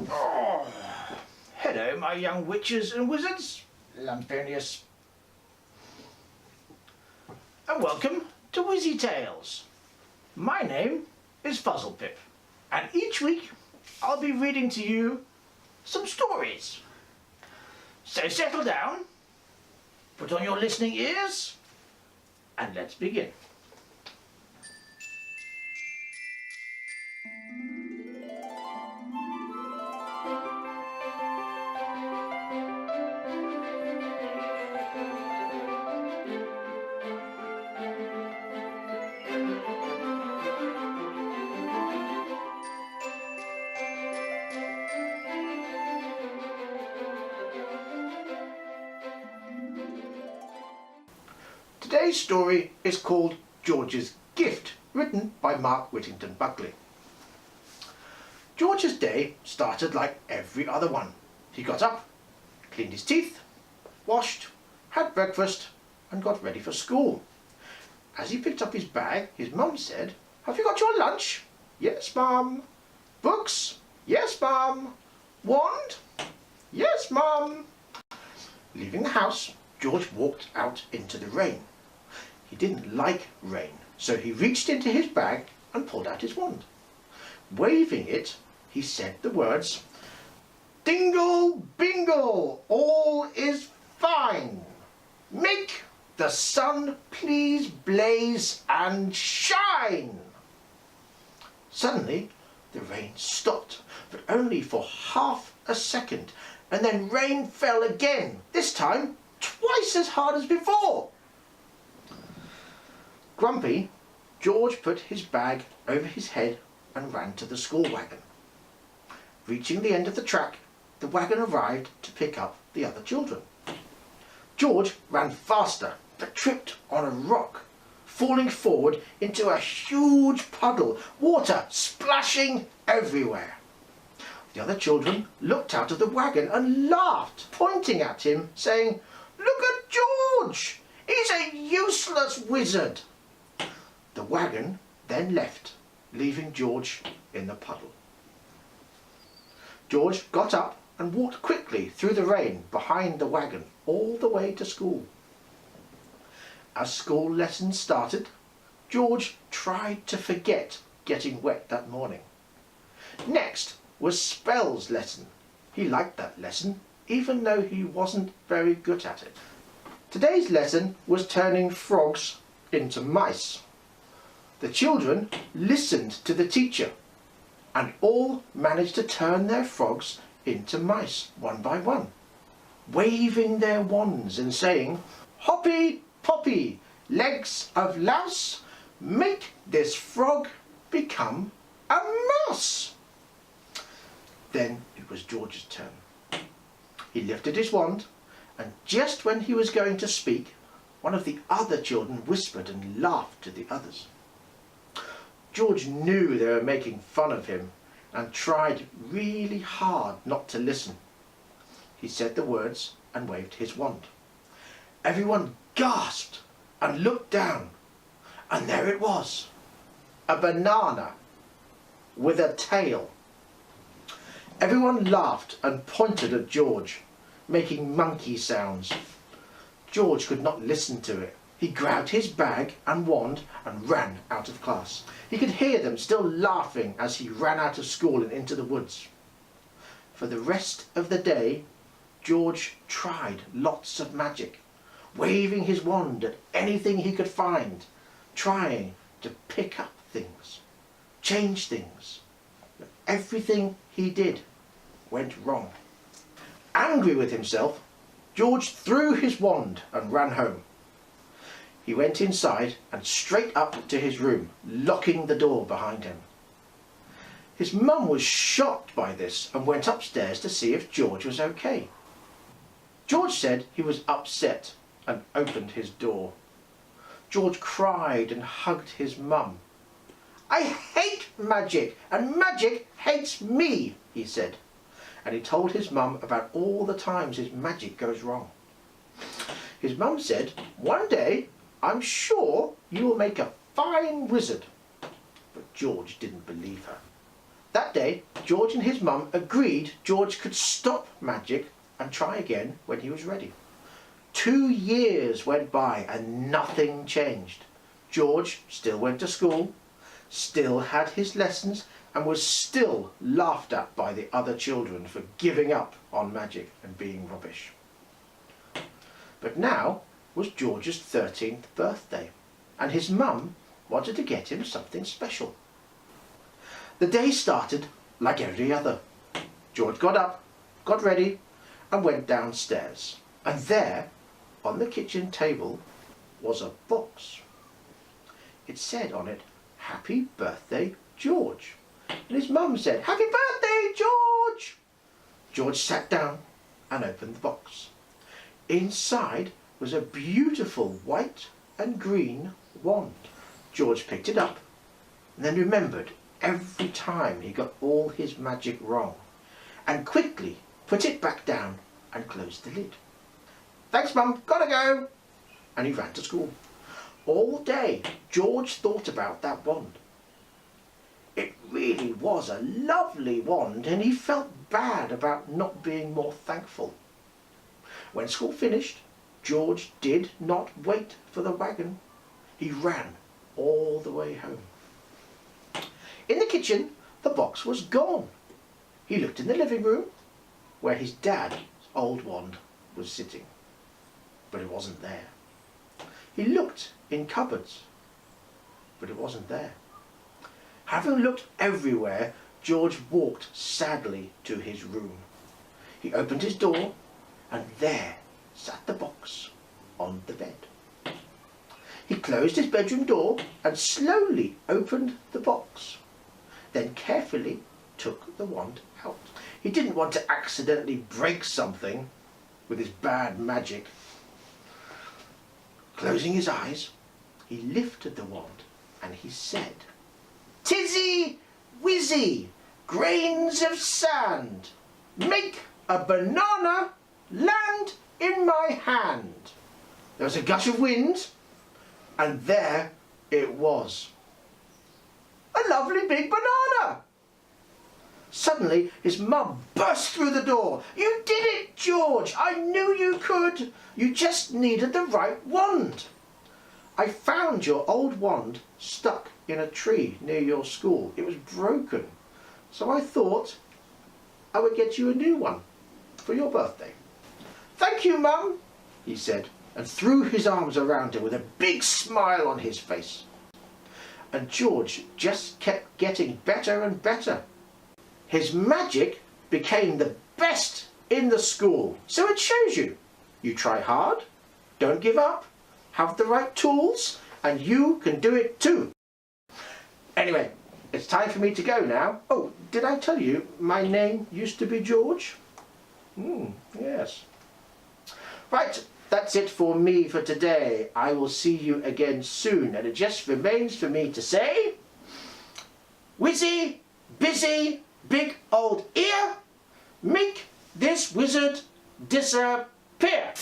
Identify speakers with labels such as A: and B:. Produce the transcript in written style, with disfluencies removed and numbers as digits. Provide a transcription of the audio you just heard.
A: Oh. Hello, my young witches and wizards, Lamponius. And welcome to Wizzi Tales. My name is Fuzzlepip, and each week I'll be reading to you some stories. So settle down, put on your listening ears, and let's begin. Today's story is called George's Gift, written by Mark Whittington-Buckley. George's day started like every other one. He got up, cleaned his teeth, washed, had breakfast and got ready for school. As he picked up his bag, his mum said, "Have you got your lunch?" "Yes, mum." "Books?" "Yes, mum." "Wand?" "Yes, mum." Leaving the house, George walked out into the rain. He didn't like rain, so he reached into his bag and pulled out his wand. Waving it, he said the words, "Dingle, bingle, all is fine. Make the sun please blaze and shine." Suddenly, the rain stopped, but only for half a second, and then rain fell again, this time twice as hard as before. Grumpy, George put his bag over his head and ran to the school wagon. Reaching the end of the track, the wagon arrived to pick up the other children. George ran faster but tripped on a rock, falling forward into a huge puddle, water splashing everywhere. The other children looked out of the wagon and laughed, pointing at him, saying, "Look at George! He's a useless wizard." The wagon then left, leaving George in the puddle. George got up and walked quickly through the rain behind the wagon all the way to school. As school lessons started, George tried to forget getting wet that morning. Next was spells lesson. He liked that lesson, even though he wasn't very good at it. Today's lesson was turning frogs into mice. The children listened to the teacher and all managed to turn their frogs into mice one by one, waving their wands and saying, "Hoppy, poppy, legs of louse, make this frog become a mouse." Then it was George's turn. He lifted his wand, and just when he was going to speak, one of the other children whispered and laughed to the others. George knew they were making fun of him and tried really hard not to listen. He said the words and waved his wand. Everyone gasped and looked down, and there it was, a banana with a tail. Everyone laughed and pointed at George, making monkey sounds. George could not listen to it. He grabbed his bag and wand and ran out of class. He could hear them still laughing as he ran out of school and into the woods. For the rest of the day, George tried lots of magic, waving his wand at anything he could find, trying to pick up things, change things. But everything he did went wrong. Angry with himself, George threw his wand and ran home. He went inside and straight up to his room, locking the door behind him. His mum was shocked by this and went upstairs to see if George was okay. George said he was upset and opened his door. George cried and hugged his mum. "I hate magic and magic hates me," he said. And he told his mum about all the times his magic goes wrong. His mum said, "One day I'm sure you will make a fine wizard." But George didn't believe her. That day, George and his mum agreed George could stop magic and try again when he was ready. 2 years went by and nothing changed. George still went to school, still had his lessons, and was still laughed at by the other children for giving up on magic and being rubbish. But now was George's 13th birthday, and his mum wanted to get him something special. The day started like every other. George got up, got ready, and went downstairs. And there, on the kitchen table, was a box. It said on it, "Happy birthday, George." And his mum said, "Happy birthday, George!" George sat down and opened the box. Inside was a beautiful white and green wand. George picked it up and then remembered every time he got all his magic wrong, and quickly put it back down and closed the lid. "Thanks, Mum, gotta go!" And he ran to school. All day George thought about that wand. It really was a lovely wand, and he felt bad about not being more thankful. When school finished, George did not wait for the wagon. He ran all the way home. In the kitchen, the box was gone. He looked in the living room, where his dad's old wand was sitting, but it wasn't there. He looked in cupboards, but it wasn't there. Having looked everywhere, George walked sadly to his room. He opened his door, and there sat the box on the bed. He closed his bedroom door and slowly opened the box, then carefully took the wand out. He didn't want to accidentally break something with his bad magic. Closing his eyes, he lifted the wand and he said, "Tizzy, Wizzi, grains of sand, make a banana land in my hand." There was a gush of wind, and there it was. A lovely big banana! Suddenly his mum burst through the door. "You did it, George! I knew you could! You just needed the right wand. I found your old wand stuck in a tree near your school. It was broken, so I thought I would get you a new one for your birthday." "Thank you, Mum," he said, and threw his arms around her with a big smile on his face. And George just kept getting better and better. His magic became the best in the school. So it shows you, you try hard, don't give up, have the right tools, and you can do it too. Anyway, it's time for me to go now. Oh, did I tell you my name used to be George? Yes. Right, that's it for me for today. I will see you again soon, and it just remains for me to say, Wizzi, busy, big old ear, make this wizard disappear.